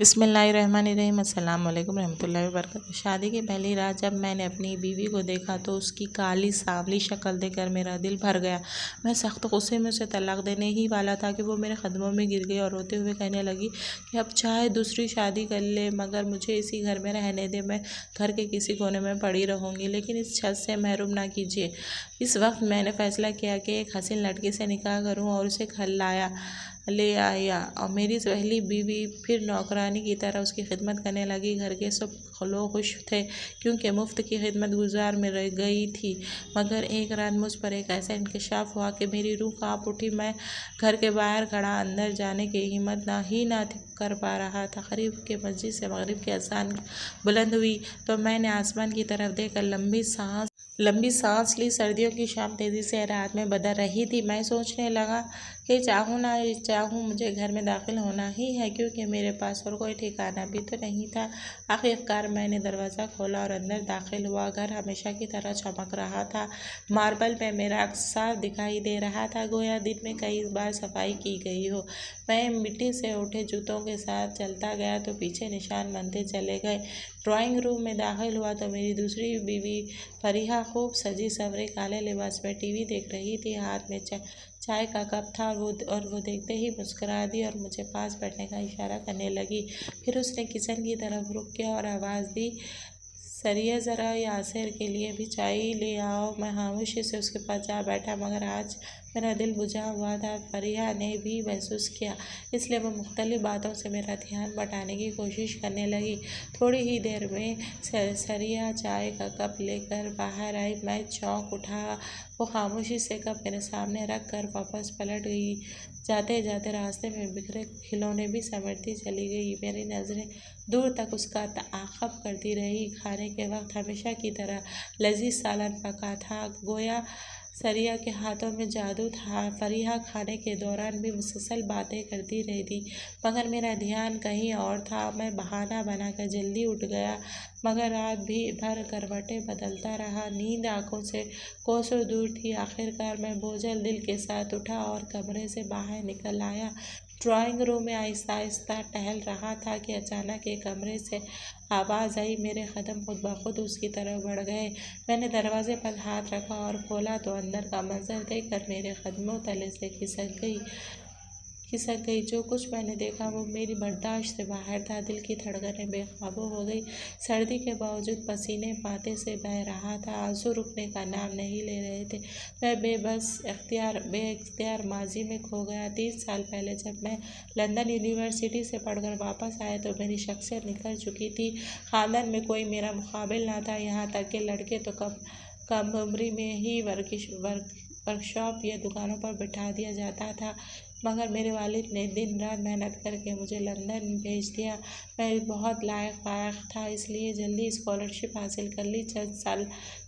बिस्मिल्लाहिर्रहमानिर्रहीम। अस्सलाम वालेकुम रहमतुल्लाहि व बरकातहू। शादी की पहली रात जब मैंने अपनी बीवी को देखा तो उसकी काली सांवली शक्ल देखकर मेरा दिल भर गया। मैं सख्त गुस्से में उसे तलाक देने ही वाला था कि वो मेरे कदमों में गिर गई और रोते हुए कहने लगी कि अब चाहे दूसरी शादी कर ले, मगर मुझे इसी घर में रहने दे। मैं घर के किसी कोने में पड़ी रहूँगी, लेकिन इस छत से महरूम ना कीजिए। इस वक्त मैंने फ़ैसला किया कि एक हसीन लड़की से निकाह करूँ और उसे घर ले आया और मेरी पहली बीवी फिर नौकरानी की तरह उसकी खिदमत करने लगी। घर के सब लोग खुश थे क्योंकि मुफ्त की खिदमत गुजार में रह गई थी, मगर एक रात मुझ पर एक ऐसा इंकशाफ हुआ कि मेरी रूह कांप उठी। मैं घर के बाहर खड़ा अंदर जाने की हिम्मत ना कर पा रहा था। करीब के मस्जिद से मगरिब की अज़ान बुलंद हुई तो मैंने आसमान की तरफ देखकर लंबी सांस ली। सर्दियों की शाम तेज़ी से रात में बदल रही थी। मैं सोचने लगा कि चाहूँ ना चाहूँ मुझे घर में दाखिल होना ही है, क्योंकि मेरे पास और कोई ठिकाना भी तो नहीं था। आखिरकार मैंने दरवाज़ा खोला और अंदर दाखिल हुआ। घर हमेशा की तरह चमक रहा था। मार्बल में मेरा अक्स साफ दिखाई दे रहा था, गोया दिन में कई बार सफाई की गई हो। मैं मिट्टी से उठे जूतों के साथ चलता गया तो पीछे निशान बनते चले गए। ड्राइंग रूम में दाखिल हुआ तो मेरी दूसरी बीवी फरीहा खूब सजी सवरी काले लिबास में टीवी देख रही थी। हाथ में चाय का कप था और वो देखते ही मुस्कुरा दी और मुझे पास बैठने का इशारा करने लगी। फिर उसने किचन की तरफ रुख किया और आवाज़ दी, सरिया ज़रा यासिर के लिए भी चाय ले आओ। मैं खामोशी से उसके पास जा बैठा, मगर आज मेरा दिल बुझा हुआ था। फरीहा ने भी महसूस किया, इसलिए वो मुख्तलिफ बातों से मेरा ध्यान बटाने की कोशिश करने लगी। थोड़ी ही देर में सरिया चाय का कप लेकर बाहर आई। मैं चौंक उठा। वो खामोशी से कप मेरे सामने रख कर वापस पलट गई। जाते जाते रास्ते में बिखरे खिलौने भी समेटती चली गई। मेरी नज़रें दूर तक उसका ताक़ब करती रही। खाने के वक्त हमेशा की तरह लजीज सालन पका था, गोया सरिया के हाथों में जादू था। फरीहा खाने के दौरान भी मुसलसल बातें करती रहती, मगर मेरा ध्यान कहीं और था। मैं बहाना बनाकर जल्दी उठ गया, मगर रात भी भर करवटें बदलता रहा। नींद आंखों से कोसों दूर थी। आखिरकार मैं बोझल दिल के साथ उठा और कमरे से बाहर निकल आया। ड्राइंग रूम में आहिस्ता आहिस्ता टहल रहा था कि अचानक एक कमरे से आवाज़ आई। मेरे कदम खुद ब खुद उसकी तरफ बढ़ गए। मैंने दरवाजे पर हाथ रखा और खोला तो अंदर का मंजर देखकर मेरे कदमों तले से खिसक गई। जो कुछ मैंने देखा वो मेरी बर्दाश्त से बाहर था। दिल की धड़कनें बेकाबू हो गई। सर्दी के बावजूद पसीने माथे से बह रहा था। आंसू रुकने का नाम नहीं ले रहे थे। मैं बेइख्तियार माजी में खो गया। 30 साल पहले जब मैं लंदन यूनिवर्सिटी से पढ़कर वापस आया तो मेरी शख्सियत निखर चुकी थी। ख़ानदान में कोई मेरा मुकाबिल ना था, यहाँ तक कि लड़के तो कम उम्री में ही वर्कशॉप या दुकानों पर बिठा दिया जाता था, मगर मेरे वालिद ने दिन रात मेहनत करके मुझे लंदन भेज दिया। मैं बहुत लायक फायक था, इसलिए जल्दी स्कॉलरशिप हासिल कर ली।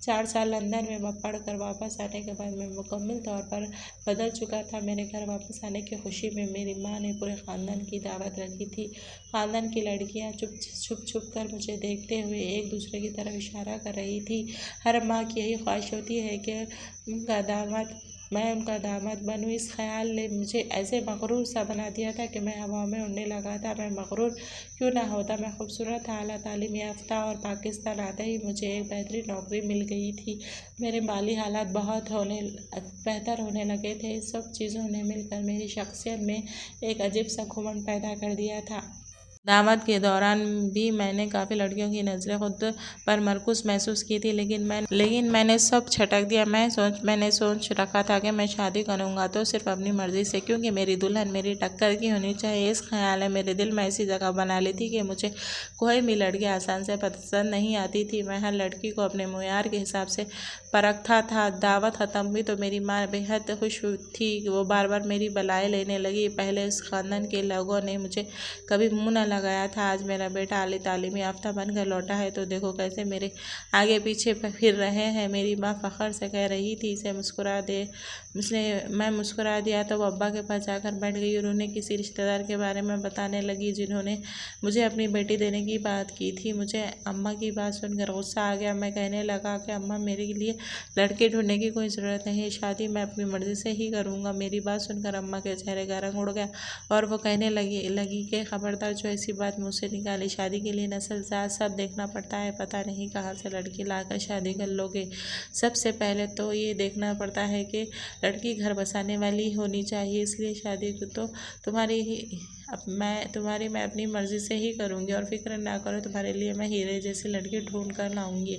4 साल लंदन में पढ़कर वापस आने के बाद मैं मुकम्मल तौर पर बदल चुका था। मेरे घर वापस आने की खुशी में मेरी माँ ने पूरे ख़ानदान की दावत रखी थी। ख़ानदान की लड़कियाँ छुप कर मुझे देखते हुए एक दूसरे की तरफ इशारा कर रही थी। हर माँ की यही ख्वाहिश होती है कि मैं उनका दामाद बनूं। इस ख्याल ने मुझे ऐसे मगरूर सा बना दिया था कि मैं हवा में उड़ने लगा था। मैं मगरूर क्यों ना होता। मैं खूबसूरत, आला तालीम याफ्ता और पाकिस्तान आते ही मुझे एक बेहतरीन नौकरी मिल गई थी। मेरे माली हालात बहुत बेहतर होने लगे थे। इस सब चीज़ों ने मिलकर मेरी शख्सियत में एक अजीब सा घुमंड पैदा कर दिया था। दावत के दौरान भी मैंने काफ़ी लड़कियों की नज़रें खुद पर मरकूज़ महसूस की थी, लेकिन मैंने सब छटक दिया। मैंने सोच रखा था कि मैं शादी करूँगा तो सिर्फ अपनी मर्ज़ी से, क्योंकि मेरी दुल्हन मेरी टक्कर की होनी चाहिए। इस ख्याल ने मेरे दिल में ऐसी जगह बना ली थी कि मुझे कोई भी लड़की आसान से पसंद नहीं आती थी। मैं हर लड़की को अपने मुयार के हिसाब से परखता था। दावत ख़त्म हुई तो मेरी माँ बेहद खुश थी। वो बार बार मेरी बलाएँ लेने लगी। पहले इस ख़ानदान के लोगों ने मुझे कभी मुँह न लगाया था। आज मेरा बेटा आली तालीम याफ्ता बनकर लौटा है तो देखो कैसे मेरे आगे पीछे फिर रहे हैं। मेरी माँ फ़ख्र से कह रही थी, मैं मुस्कुरा दिया तो वो अब्बा के पास जाकर बैठ गई और उन्हें किसी रिश्तेदार के बारे में बताने लगी जिन्होंने मुझे अपनी बेटी देने की बात की थी। मुझे अम्मा की बात सुनकर गुस्सा आ गया। मैं कहने लगा कि अम्मा, मेरे लिए लड़के ढूंढने की कोई ज़रूरत नहीं है, शादी मैं अपनी मर्ज़ी से ही करूँगा। मेरी बात सुनकर अम्मा के चेहरे का रंग उड़ गया और वो कहने लगी कि खबरदार, जो ऐसी सी बात मुँह से निकाली, शादी के लिए नस्ल जात सब देखना पड़ता है, पता नहीं कहाँ से लड़की लाकर शादी कर लोगे। सबसे पहले तो ये देखना पड़ता है कि लड़की घर बसाने वाली होनी चाहिए, इसलिए शादी को तो तुम्हारी ही मैं अपनी मर्ज़ी से ही करूँगी और फिक्र ना करो, तुम्हारे लिए मैं हीरे जैसी लड़की ढूंढ कर लाऊंगी।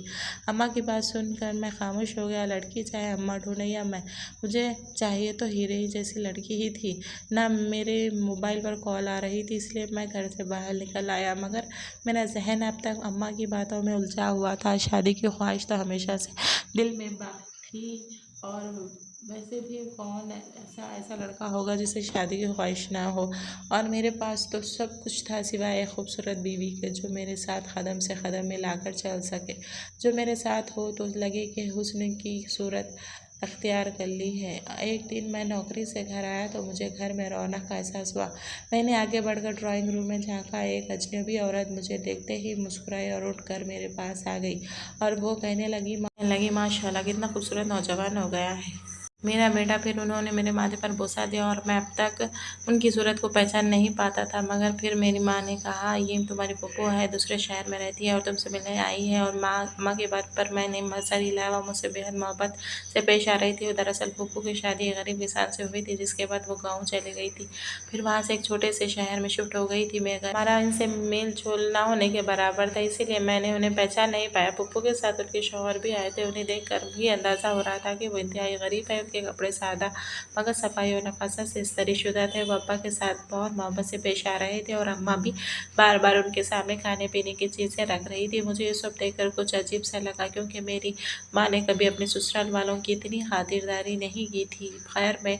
अम्मा की बात सुनकर मैं खामोश हो गया। लड़की चाहे अम्मा ढूंढे या मैं, मुझे चाहिए तो हीरे ही जैसी लड़की ही थी ना। मेरे मोबाइल पर कॉल आ रही थी, इसलिए मैं घर से बाहर निकल आया, मगर मेरा जहन अब तक अम्मा की बातों में उलझा हुआ था। शादी की ख्वाहिश तो हमेशा से दिल में थी, और वैसे भी कौन ऐसा लड़का होगा जिसे शादी की ख्वाहिश ना हो। और मेरे पास तो सब कुछ था सिवाय एक खूबसूरत बीवी के, जो मेरे साथ कदम से कदम मिलाकर चल सके, जो मेरे साथ हो तो लगे कि हुस्न की सूरत अख्तियार कर ली है। एक दिन मैं नौकरी से घर आया तो मुझे घर में रौनक का एहसास हुआ। मैंने आगे बढ़कर ड्राइंग रूम में झांका। एक अजनबी औरत मुझे देखते ही मुस्कुराई और उठकर मेरे पास आ गई, और वो कहने लगी माशाल्लाह, कितना खूबसूरत नौजवान हो गया है मेरा बेटा। फिर उन्होंने मेरे माथे पर बोसा दिया, और मैं अब तक उनकी सूरत को पहचान नहीं पाता था। मगर फिर मेरी माँ ने कहा, ये तुम्हारी पप्पू है, दूसरे शहर में रहती है और तुमसे मिलने आई है। और माँ की बात पर मैंने सर हिलाया। मुझसे बेहद मोहब्बत से पेश आ रही थी। दरअसल पप्पू की शादी एक गरीब किसान से हुई थी, जिसके बाद वो गाँव चली गई थी। फिर वहाँ से एक छोटे से शहर में शिफ्ट हो गई थी। मेरा हमारा इनसे मेल जोल ना होने के बराबर था, इसीलिए मैंने उन्हें पहचान नहीं पाया। पप्पू के साथ उनके शौहर भी आए थे। उन्हें देखकर भी अंदाज़ा हो रहा था कि वो इंतहाई गरीब है। उनके कपड़े सादा मगर सफाई और नफासत से इस्तरीशुदा थे। वो अब्बा के साथ बहुत मोहब्बत से पेश आ रहे थे, और अम्मा भी बार बार उनके सामने खाने पीने की चीज़ें रख रही थी। मुझे ये सब देखकर कुछ अजीब सा लगा, क्योंकि मेरी माँ ने कभी अपने ससुराल वालों की इतनी खातिरदारी नहीं की थी। खैर, मैं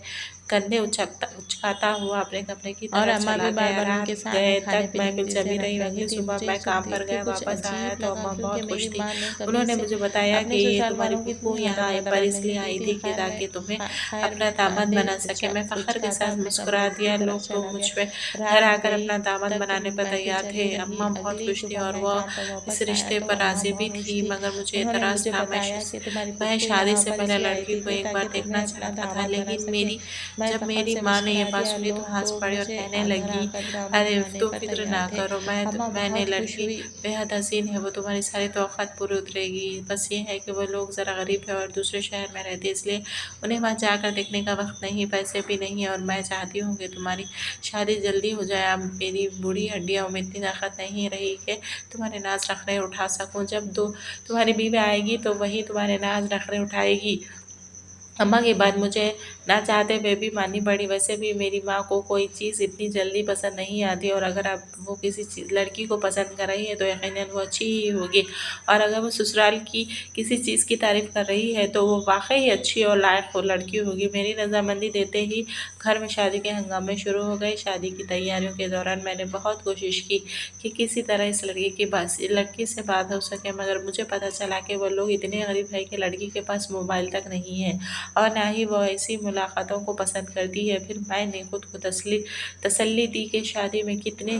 कंधे उचकाता हुआ अपने कमरे की और तरफ अम्मा चला भी बार गया। बार रात उनके सामने गए खाने तक पीने की महफिल चीज़ें जमी रख रही। रही अगली थी। सुबह मुझे ये मैं सब काम देख पर के गया, कुछ वापस आया अजीब तो लगा, अम्मा क्योंकि बहुत खुश मेरी थी। माँ ने कभी उन्होंने से मुझे बताया कि अपने ये ससुराल तुम्हारी वालों की पप्पू इतनी यहाँ अदब पर वदब इसलिए नहीं की आई थी। थी कि ताकि तुम्हें खैर अपना मैं दामाद कंधे बना सके। मैं फ़ख्र के उचकाता साथ अपने कमरे मुस्कुरा की दिया। तरफ लोग तो चला मुझ गया। पे घर रात आकर गई अपना दामाद तक बनाने पर महफिल तैयार थे। चली रही। अम्मा बहुत अगली खुश थी, सुबह और मैं वो काम पर इस वापस आया रिश्ते तो पर अम्मा राज़ी भी बहुत खुश थी, थी। मगर मुझे उन्होंने एतराज़ मुझे था। बताया कि तुम्हारी मैं पप्पू शादी यहाँ से पर पहले इसलिए आई लड़की थी को कि एक बार ताकि देखना तुम्हें अपना चाहता था, दामाद बना लेकिन सके। मैं जब फ़ख्र मेरी से माँ ने ये मुस्कुरा बात दिया। सुनी तो लोग हंस तो पड़ी और मुझे कहने घर लगी, आकर दामाद अरे बनाने तुम पर फिक्र ना तैयार थे। करो, अम्मा मैंने बहुत खुश लड़की हुई। बेहद हसीन है, वो तुम्हारी सारी तौक़ात पूरी उतरेगी। बस ये है कि वो लोग ज़रा गरीब है और दूसरे शहर में रहते, इसलिए उन्हें वहाँ जाकर देखने का वक्त नहीं, पैसे भी नहीं। और मैं चाहती हूँ कि तुम्हारी शादी जल्दी हो जाए। अब मेरी बूढ़ी हड्डियों में इतनी ताकत नहीं रही कि तुम्हारे नाज नखरे उठा सकूँ। जब तुम्हारी बीवी आएगी तो वही तुम्हारे नाज नखरे उठाएगी। अम्मा की बात मुझे ना चाहते हुए भी माननी पड़ी। वैसे भी मेरी माँ को कोई चीज़ इतनी जल्दी पसंद नहीं आती, और अगर अब वो किसी लड़की को पसंद कर रही है तो यकीनन वो अच्छी ही होगी। और अगर वो ससुराल की किसी चीज़ की तारीफ़ कर रही है तो वो वाकई अच्छी और लायक लड़की होगी। मेरी रजामंदी देते ही घर में शादी के हंगामे शुरू हो गए। शादी की तैयारियों के दौरान मैंने बहुत कोशिश की कि किसी तरह इस लड़की से बात हो सके, मगर मुझे पता चला कि वो लोग इतने गरीब है कि लड़की के पास मोबाइल तक नहीं है, और ना ही वो ऐसी मुलाकातों को पसंद करती है। फिर मैंने खुद को तसल्ली दी कि शादी में इतने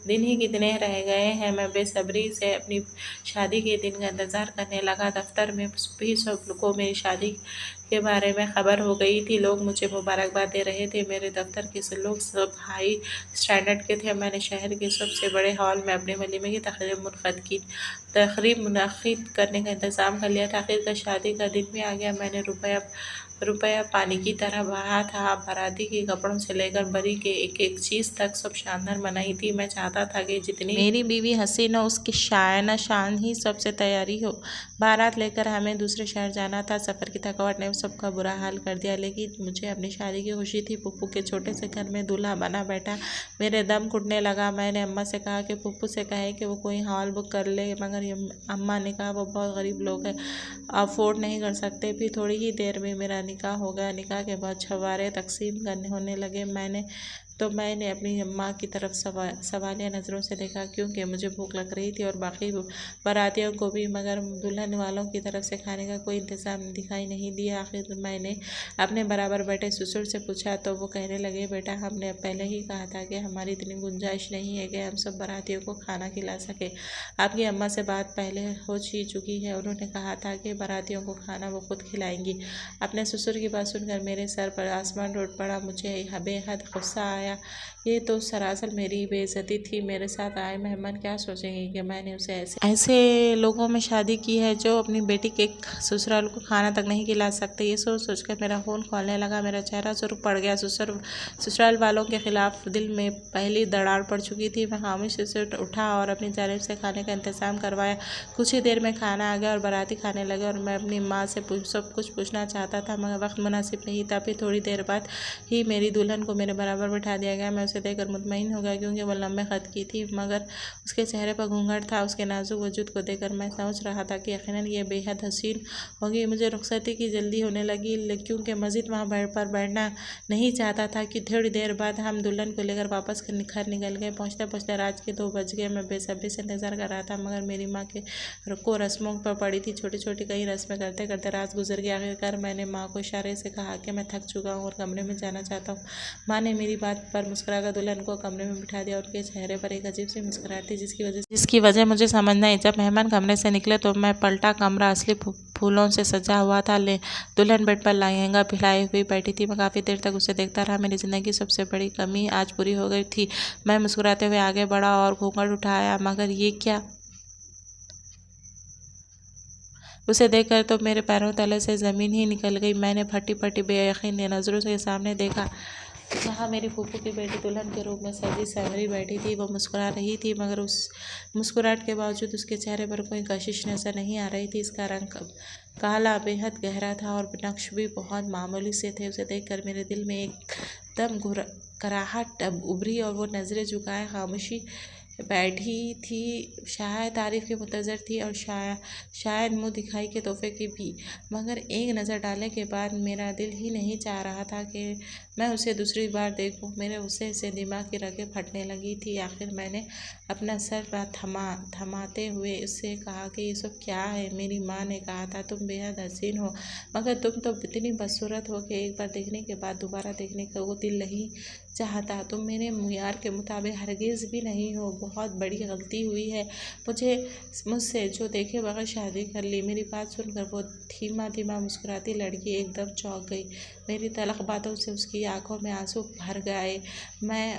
दिन ही कितने रह गए हैं। मैं बेसब्री से अपनी शादी के दिन का इंतज़ार करने लगा। दफ्तर में भी सब को मेरी शादी के बारे में खबर हो गई थी। लोग मुझे मुबारकबाद दे रहे थे। मेरे दफ्तर के लोग सब हाई स्टैंडर्ड के थे। मैंने शहर के सबसे बड़े हॉल में अपने वलीमे की तकरीब मुनक़्क़िद करने का इंतज़ाम कर लिया था। आखिरकार शादी का दिन भी आ गया। मैंने रुपया पानी की तरह बहा था। बाराती के कपड़ों से लेकर बरी के एक एक चीज़ तक सब शानदार बनाई थी। मैं चाहता था कि जितनी मेरी बीवी हसीन हो, उसकी शायना शान ही सबसे तैयारी हो। बारात लेकर हमें दूसरे शहर जाना था। सफ़र की थकावट ने सबका बुरा हाल कर दिया, लेकिन मुझे अपनी शादी की खुशी थी। पप्पू के छोटे से घर में दूल्हा बना बैठा, मेरे दम घुटने लगा। मैंने अम्मा से कहा कि पप्पू से कहे कि वो कोई हॉल बुक कर ले, मगर अम्मा ने कहा वो बहुत गरीब लोग हैं, अफोर्ड नहीं कर सकते। फिर थोड़ी ही देर में मेरा निकाह हो गया। निकाह के बाद छवारे तकसीम होने लगे। मैंने अपनी अम्मा की तरफ सवालिया नज़रों से देखा, क्योंकि मुझे भूख लग रही थी और बाकी बारातियों को भी, मगर दुल्हन वालों की तरफ से खाने का कोई इंतज़ाम दिखाई नहीं दिया। आखिर मैंने अपने बराबर बैठे ससुर से पूछा तो वो कहने लगे, बेटा हमने पहले ही कहा था कि हमारी इतनी गुंजाइश नहीं है कि हम सब बारातियों को खाना खिला सके। आपकी अम्मा से बात पहले हो चुकी है, उन्होंने कहा था कि बारातियों को खाना वो खुद खिलाएंगी। अपने ससुर की बात सुनकर मेरे सर पर आसमान टूट पड़ा। मुझे बेहद गुस्सा आया ये तो सरासर मेरी बेइज्जती थी। मेरे साथ आए मेहमान क्या सोचेंगे कि मैंने उसे ऐसे लोगों में शादी की है जो अपनी बेटी के ससुराल को खाना तक नहीं खिला सकते। ये सोच सोचकर मेरा खून खौलने लगा, मेरा चेहरा सुर्ख पड़ गया। ससुराल वालों के खिलाफ दिल में पहली दरार पड़ चुकी थी। मैं खामोशी से उठा और अपनी जानिब से खाने का इंतजाम करवाया। कुछ ही देर में खाना आ गया और बाराती खाने लगे और मैं अपनी माँ से सब कुछ पूछना चाहता था मगर वक्त मुनासिब नहीं था। फिर थोड़ी देर बाद ही मेरी दुल्हन को मेरे बराबर बिठा दिया गया। मैं उसे देखकर मुतमईन हो गया क्योंकि वह लंबे कद की थी मगर उसके चेहरे पर घूंघट था। उसके नाजुक वजूद को देखकर मैं सोच रहा था कि यकीनन ये बेहद हसीन होगी। मुझे रुखसती की जल्दी होने लगी क्योंकि मज़ीद वहाँ बैठना नहीं चाहता था कि थोड़ी देर बाद हम दुल्हन को लेकर वापस घर निकल गए। पहुँचते पहुँचते रात के 2 बज गए। मैं बेसब्री से इंतज़ार कर रहा था मगर मेरी माँ के को रस्मों पर पड़ी थी। छोटी छोटी कई रस्में करते करते रात गुजर गई। आखिरकार मैंने माँ को इशारे से कहा कि मैं थक चुका हूँ और कमरे में जाना चाहता हूँ। माँ ने मेरी बात पर मुस्कुराकर दुल्हन को कमरे में बिठा दिया। उनके चेहरे पर एक अजीब सी मुस्कुराहट थी जिसकी वजह मुझे समझ नहीं। जब मेहमान कमरे से निकले तो मैं पलटा। कमरा असली फूलों से सजा हुआ था। दुल्हन बेड पर लहंगा फैलाए हुई बैठी थी। मैं काफ़ी देर तक उसे देखता रहा। मेरी ज़िंदगी की सबसे बड़ी कमी आज पूरी हो गई थी। मैं मुस्कुराते हुए आगे बढ़ा और घूंघट उठाया मगर ये क्या। उसे देखकर तो मेरे पैरों तले से ज़मीन ही निकल गई। मैंने फटी फटी बेयकीन नज़रों से सामने देखा जहाँ मेरी फूफू की बेटी दुल्हन के रूप में सजी संवरी बैठी थी। वो मुस्कुरा रही थी मगर उस मुस्कुराहट के बावजूद उसके चेहरे पर कोई कशिश नजर नहीं आ रही थी। इसका रंग काला बेहद गहरा था और नक्श भी बहुत मामूली से थे। उसे देखकर मेरे दिल में एकदम कराहट उभरी और वो नज़रें झुकाए खामोशी बैठी थी। शायद तारीफ़ की मुंतज़र थी और शायद मुँह दिखाई के तोहफे की भी। मगर एक नज़र डालने के बाद मेरा दिल ही नहीं चाह रहा था कि मैं उसे दूसरी बार देखूं। मेरे गुस्से से दिमाग की रगें फटने लगी थी। आखिर मैंने अपना सर थमाते हुए उससे कहा कि ये सब क्या है। मेरी माँ ने कहा था तुम बेहद हसीन हो मगर तुम तो इतनी बदसूरत हो कि एक बार देखने के बाद दोबारा देखने का वो दिल नहीं चाहता। तुम मेरे मुयार के मुताबिक हरगिज़ भी नहीं हो। बहुत बड़ी गलती हुई है मुझसे जो देखे बगैर शादी कर ली। मेरी बात सुनकर वो धीमा धीमा मुस्कुराती लड़की एकदम चौंक गई। मेरी तलख बातों से उसकी आंखों में आंसू भर गए।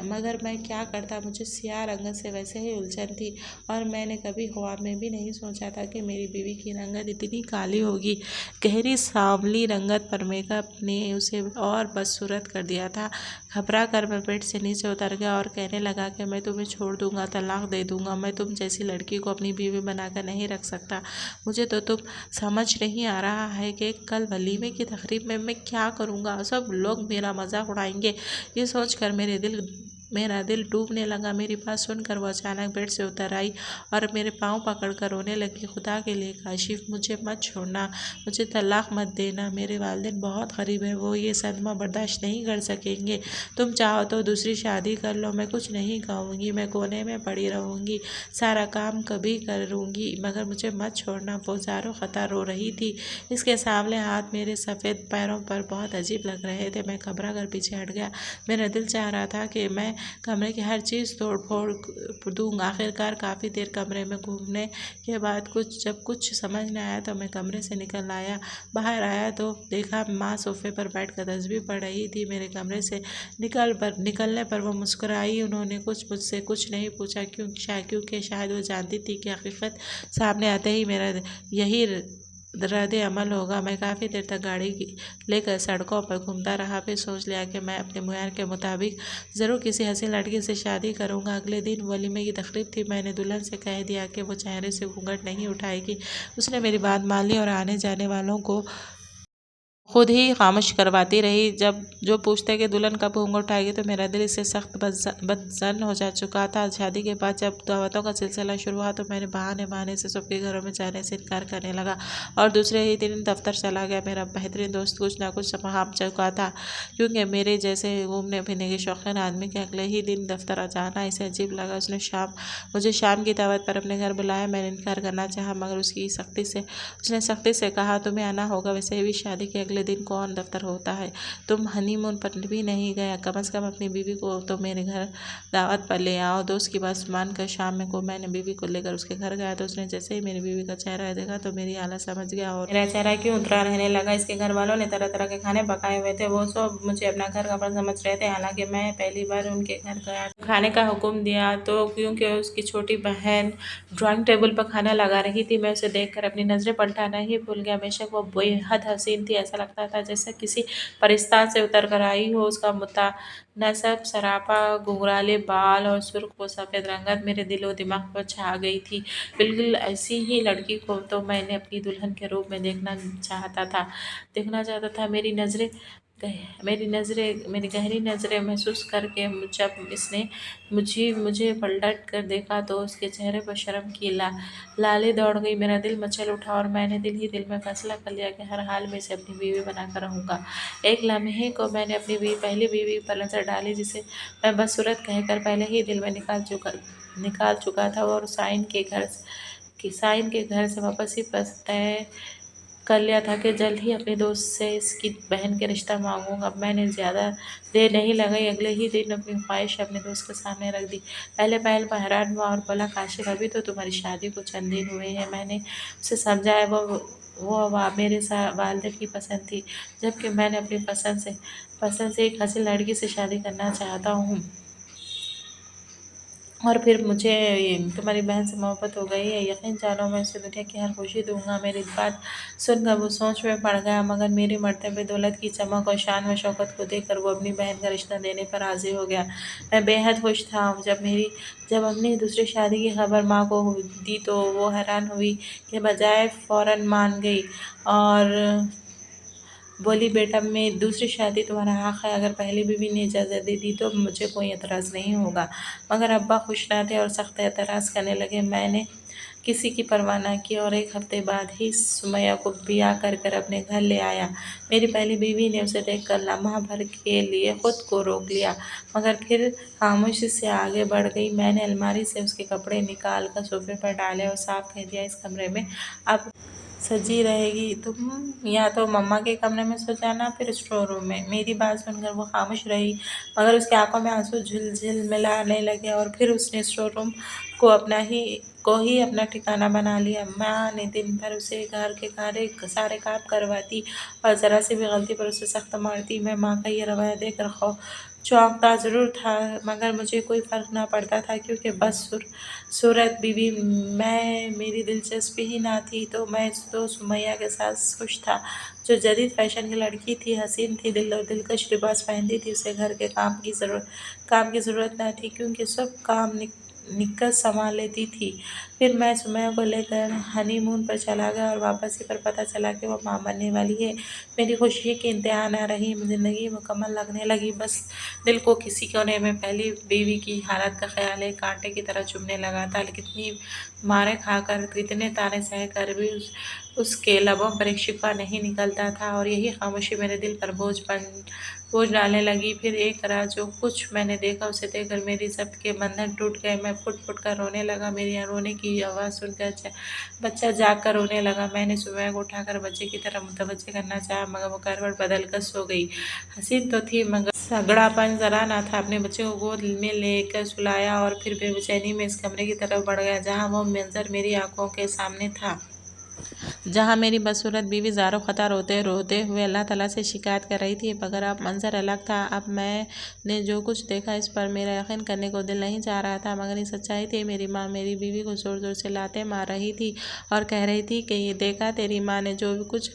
मगर मैं क्या करता। मुझे सियाह रंगत से वैसे ही उलझन थी और मैंने कभी ख्वाब में भी नहीं सोचा था कि मेरी बीवी की रंगत इतनी काली होगी। गहरी सांवली रंगत पर मेकअप ने उसे और बदसूरत कर दिया था। घबरा कर मैं बेड से नीचे उतर गया और कहने लगा कि मैं तुम्हें छोड़ दूंगा, तलाक दे दूंगा। मैं तुम जैसी लड़की को अपनी बीवी बनाकर नहीं रख सकता। मुझे तो तुम समझ नहीं आ रहा है कि कल वलीमे की तकरीब में मैं क्या करूँगा। सब लोग मेरा मजाक उड़ाएंगे। ये सोचकर मेरा दिल डूबने लगा। मेरी बात सुनकर वो अचानक बेड से उतर आई और मेरे पाँव पकड़कर रोने लगी। खुदा के लिए काशिफ मुझे मत छोड़ना, मुझे तलाक मत देना। मेरे वालिदैन बहुत गरीब है, वो ये सदमा बर्दाश्त नहीं कर सकेंगे। तुम चाहो तो दूसरी शादी कर लो। मैं कुछ नहीं कहूँगी, मैं कोने में पड़ी रहूँगी, सारा काम कभी करूँगी मगर मुझे मत छोड़ना। वो ज़ारो ख़तर रो रही थी। इसके सांवले हाथ मेरे सफ़ेद पैरों पर बहुत अजीब लग रहे थे। मैं घबरा कर पीछे हट गया। मेरा दिल चाह रहा था कि मैं कमरे की हर चीज़ तोड़ फोड़ दूँ। आखिरकार काफ़ी देर कमरे में घूमने के बाद जब कुछ समझ न आया तो मैं कमरे से निकल आया। बाहर आया तो देखा माँ सोफे पर बैठकर तस्बीह पढ़ रही थी। मेरे कमरे से निकलने पर वो मुस्कुराई। उन्होंने मुझसे कुछ नहीं पूछा क्योंकि शायद वो जानती थी कि हकीकत सामने आते ही मेरा यही रद्द अमल होगा। मैं काफ़ी देर तक गाड़ी लेकर सड़कों पर घूमता रहा। फिर सोच लिया कि मैं अपने मुयार के मुताबिक ज़रूर किसी हसीन लड़की से शादी करूंगा। अगले दिन वलीमे की तकरीब थी। मैंने दुल्हन से कह दिया कि वो चेहरे से घूंघट नहीं उठाएगी। उसने मेरी बात मान ली और आने जाने वालों को खुद ही खामोश करवाती रही। जब जो पूछते कि दुल्हन कब घूंघट उठाएगी तो मेरा दिल इससे सख्त बदज़न हो जा चुका था। शादी के बाद जब दावतों का सिलसिला शुरू हुआ तो मैंने बहाने से सबके घरों में जाने से इनकार करने लगा और दूसरे ही दिन दफ्तर चला गया। मेरा बेहतरीन दोस्त कुछ ना कुछ हाँ चुका था क्योंकि मेरे जैसे घूमने फिरने के शौकीन आदमी के अगले ही दिन दफ्तर जाना इसे अजीब लगा। मुझे शाम की दावत पर अपने घर बुलाया। मैंने इनकार करना चाहा मगर उसने सख्ती से कहा तुम्हें आना होगा। वैसे भी शादी के अगले अगले दिन कौन दफ्तर होता है। तुम हनीमून पर भी नहीं गया, कम से कम अपनी बीवी को तो मेरे घर दावत पर ले आओ। दोस्त की बात मानकर शाम में को मैंने बीवी को लेकर उसके घर गया तो उसने जैसे ही मेरी बीवी का चेहरा देखा तो मेरी हालत समझ गया और मेरा चेहरा क्यों उतरा रहने लगा। इसके घर वालों ने तरह तरह के खाने पकाए हुए थे। वो सब मुझे अपना घर का अपन समझ रहे थे, हालांकि मैं पहली बार उनके घर गया। खाने का हुक्म दिया तो क्योंकि उसकी छोटी बहन ड्राइंग टेबल पर खाना लगा रही थी, मैं उसे देखकर अपनी नज़रें पलटाना ही भूल गया। बेशक वो बेहद हसीन थी, ऐसा लगता था जैसे किसी परिस्तान से उतर कर आई हो। उसका मुतनासब सरापा घुंघराले बाल और सुर्ख व सफ़ेद रंगत मेरे दिलो दिमाग पर छा गई थी। बिल्कुल ऐसी ही लड़की को तो मैंने अपनी दुल्हन के रूप में देखना चाहता था। मेरी गहरी नज़रें महसूस करके जब इसने मुझे पलट कर देखा तो उसके चेहरे पर शर्म की लाली दौड़ गई। मेरा दिल मचल उठा और मैंने दिल ही दिल में फैसला कर लिया कि हर हाल में इसे अपनी बीवी बनाकर रहूँगा। एक लम्हे को मैंने अपनी पहली बीवी पर नज़र डाली, जिसे मैं बदसूरत कहकर पहले ही दिल में निकाल चुका था और साइन के घर से वापसी पर तय कर लिया था कि जल्द ही अपने दोस्त से इसकी बहन के रिश्ता मांगूंगा। अब मैंने ज़्यादा देर नहीं लगाई, अगले ही दिन अपनी ख्वाहिश अपने दोस्त के सामने रख दी। पहले पहल पर हैरान हुआ और बोला, काशिफ अभी तो तुम्हारी शादी को चंद दिन हुए हैं। मैंने उसे समझाया वो मेरे वालिद की पसंद थी, जबकि मैंने अपनी पसंद से एक हसीन लड़की से शादी करना चाहता हूँ। और फिर मुझे तुम्हारी बहन से मोहब्बत हो गई है। यकीन जानो मैं उसे दुनिया की हर खुशी दूंगा। मेरी बात सुनकर वो सोच में पड़ गया, मगर मेरे मर्तबे दौलत की चमक और शान व शौकत को देखकर वो अपनी बहन का रिश्ता देने पर राज़ी हो गया। मैं बेहद खुश था। जब अपनी दूसरी शादी की खबर माँ को दी तो वो हैरान हुई के बजाय फ़ौरन मान गई और बोली, बेटा मैं दूसरी शादी तुम्हारा हक़ है। अगर पहली बीवी ने इजाज़त दे दी तो मुझे कोई एतराज़ नहीं होगा। मगर अब्बा खुश न थे और सख्त एतराज़ करने लगे। मैंने किसी की परवाह न की और एक हफ्ते बाद ही सुमैया को ब्याह कर अपने घर ले आया। मेरी पहली बीवी ने उसे देखकर लम्हा भर के लिए खुद को रोक लिया, मगर फिर खामोशी से आगे बढ़ गई। मैंने अलमारी से उसके कपड़े निकाल कर सोफे पर डाले और साफ कह दिया, इस कमरे में अब सजी रहेगी। तुम या तो मम्मा के कमरे में सो जाना, फिर स्टोर रूम में। मेरी बात सुनकर वो खामोश रही, मगर उसकी आंखों में आंसू झिलमिलाने लगे और फिर उसने स्टोर रूम को ही अपना ठिकाना बना लिया। माँ ने दिन भर उसे घर के सारे काम करवाती और ज़रा सी भी गलती पर उसे सख्त मारती। मैं माँ का ये रवैया देखकर चौंकता ज़रूर था, मगर मुझे कोई फ़र्क न पड़ता था, क्योंकि सूरत बीवी मेरी दिलचस्पी ही ना थी। तो मैं तो सुमैया के साथ खुश था, जो जदीद फैशन की लड़की थी, हसीन थी, दिलकश लिबास पहनती थी। उसे घर के काम की ज़रूरत न थी, क्योंकि सब काम निकट संभाल लेती थी। फिर मैं सुमैया को लेकर हनीमून पर चला गया और वापसी पर पता चला कि वो माँ बनने वाली है। मेरी खुशी की इंतहा न रही। ज़िंदगी मुकम्मल लगने लगी। बस दिल को किसी कोने में पहली बीवी की हालत का ख्याल एक कांटे की तरह चुभने लगा था। कितनी मारें खाकर, कितने ताने सहकर भी उसके लबों पर एक शिकवा नहीं निकलता था, और यही खामोशी मेरे दिल पर बोझ डालने लगी। फिर एक रात जो कुछ मैंने देखा, उसे देखकर मेरी ज़ब्त के बंधन टूट गए। मैं फुट कर रोने लगा। मेरी रोने की आवाज़ सुनकर बच्चा जाग कर रोने लगा। मैंने सुमैया को उठाकर बच्चे की तरफ मुतवज्जे करना चाहा, मगर वो करवट बदल कर सो गई। हसीन तो थी, मगर सगड़ापन ज़रा न था। अपने बच्चे को गोद में लेकर सुलाया और फिर बेचैनी में इस कमरे की तरफ बढ़ गया, जहाँ वो मंजर मेरी आंखों के सामने था, जहाँ मेरी बदसूरत बीवी ज़ारो ख़ता रोते हुए अल्लाह ताला से शिकायत कर रही थी। मगर अब मंजर अलग था। अब मैंने जो कुछ देखा, इस पर मेरा यकीन करने को दिल नहीं चाह रहा था, मगर ये सच्चाई थी। मेरी माँ मेरी बीवी को ज़ोर ज़ोर से लाते मार रही थी और कह रही थी कि ये देखा, तेरी माँ ने जो कुछ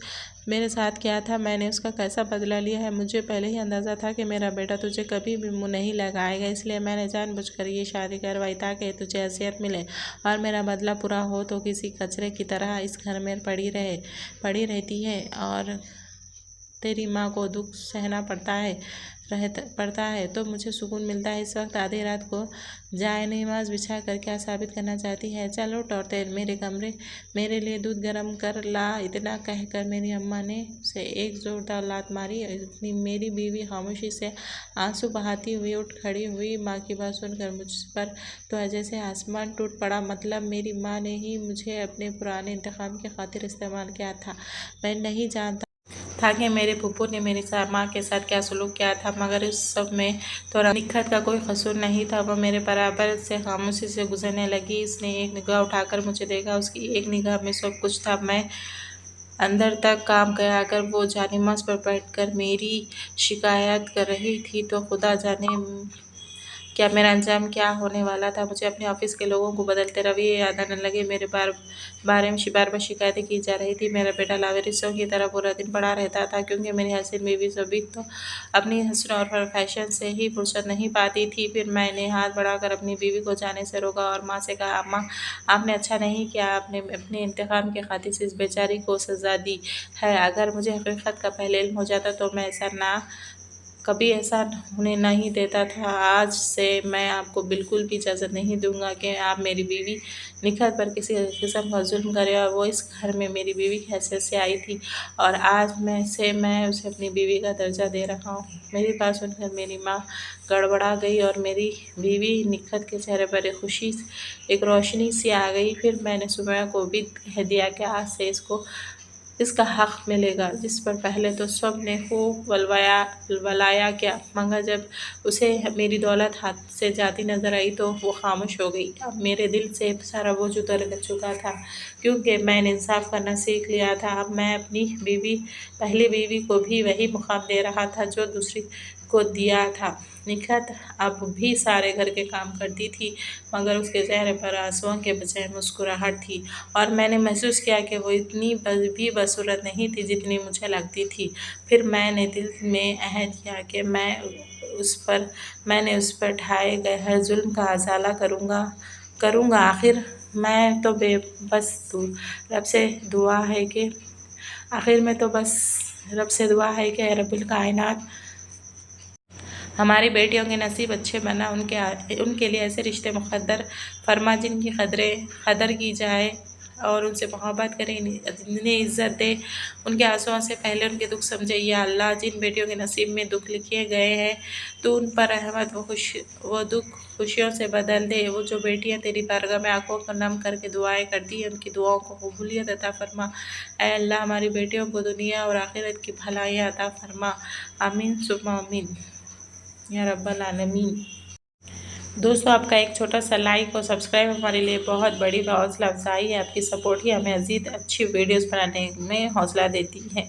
मेरे साथ किया था, मैंने उसका कैसा बदला लिया है। मुझे पहले ही अंदाज़ा था कि मेरा बेटा तुझे कभी भी मुँह नहीं लगाएगा, इसलिए मैंने जानबूझकर ये शादी करवाई, ताकि तुझे हैसियत मिले और मेरा बदला पूरा हो तो किसी कचरे की तरह इस घर में पड़ी रहती है और तेरी माँ को दुख सहना पड़ता है तो मुझे सुकून मिलता है। इस वक्त आधी रात को जाए नमाज बिछा कर क्या साबित करना चाहती है? चल उठ और मेरे लिए दूध गर्म कर ला। इतना कहकर मेरी अम्मा ने उसे एक ज़ोरदार लात मारी। मेरी बीवी खामोशी से आंसू बहाती हुई उठ खड़ी हुई। माँ की बात सुनकर मुझ पर तो जैसे आसमान टूट पड़ा। मतलब मेरी माँ ने ही मुझे अपने पुराने इंतकाम की खातिर इस्तेमाल किया था। मैं नहीं जानता था कि मेरे फूफू ने मेरी माँ के साथ क्या सलूक किया था, मगर इस सब में तो निखत का कोई कसूर नहीं था। वह मेरे बराबर से खामोशी से गुजरने लगी। इसने एक निगाह उठाकर मुझे देखा। उसकी एक निगाह में सब कुछ था। मैं अंदर तक काम गया। अगर वो जानिमाज़ पर बैठकर मेरी शिकायत कर रही थी तो खुदा जाने क्या मेरा अंजाम क्या होने वाला था। मुझे अपने ऑफिस के लोगों को बदलते रवैये याद आने लगे। मेरे बारे में बार बार शिकायतें की जा रही थी। मेरा बेटा लावारिसों की तरह पूरा दिन पड़ा रहता था, क्योंकि मेरी हसीन बीवी सभी तो अपनी हसन और फैशन से ही फुर्सत नहीं पाती थी। फिर मैंने हाथ बढ़ाकर अपनी बीवी को जाने से रोका और माँ से कहा, अम्मा आपने अच्छा नहीं किया, आपने अपने इंतकाम की खातिर से इस बेचारी को सजा दी है। अगर मुझे हकीकत का पहले इल्म हो जाता तो मैं कभी ऐसा होने नहीं देता था। आज से मैं आपको बिल्कुल भी इजाज़त नहीं दूंगा कि आप मेरी बीवी निखत पर किसी किस्म का जुल्म करें। और वो इस घर में मेरी बीवी की हैसियत से आई थी और आज मैं उसे अपनी बीवी का दर्जा दे रहा हूँ। मेरी बात सुनकर मेरी माँ गड़बड़ा गई और मेरी बीवी निखत के चेहरे पर एक रोशनी सी आ गई। फिर मैंने सुमैया को भी कह दिया कि आज से इसका हक़ मिलेगा, जिस पर पहले तो सब ने खूब वलाया किया, मगर जब उसे मेरी दौलत हाथ से जाती नज़र आई तो वो खामोश हो गई। अब मेरे दिल से सारा बोझ उतर चुका था, क्योंकि मैंने इंसाफ करना सीख लिया था। अब मैं अपनी पहली बीवी को भी वही मुकाम दे रहा था जो दूसरी को दिया था। निखत अब भी सारे घर के काम करती थी, मगर उसके चेहरे पर आंसुओं के बजाय मुस्कुराहट थी और मैंने महसूस किया कि वो इतनी भी बदसूरत नहीं थी जितनी मुझे लगती थी। फिर मैंने दिल में अहद किया कि मैंने उस पर ढाए गए हर जुल्म का अजाला करूँगा। आखिर मैं तो बस रब से दुआ है कि रब्बिल कायनात हमारी बेटियों के नसीब अच्छे बना, उनके लिए ऐसे रिश्ते मुक़द्दर फरमा जिनकी कदर की जाए और उनसे मोहब्बत करें, इन्हें इज़्ज़त दे, उनके आंसुओं से पहले उनके दुख समझे। या अल्लाह, जिन बेटियों के नसीब में दुख लिखे गए हैं तो उन पर रहमत वो दुख खुशियों से बदल दे। वो जो बेटियां तेरी बारगाह में आंखों को नम करके दुआएं करती हैं, उनकी दुआओं को कबूलियत अता फरमा। ऐ अल्लाह, हमारी बेटियों को दुनिया और आखिरत की भलाइयाँ अता फरमा। आमीन सुम्मा आमीन या रब्बल आलमीन। दोस्तों, आपका एक छोटा सा लाइक और सब्सक्राइब हमारे लिए बहुत बड़ी हौसला अफजाई है। आपकी सपोर्ट ही हमें मज़ीद अच्छी वीडियोस बनाने में हौसला देती है।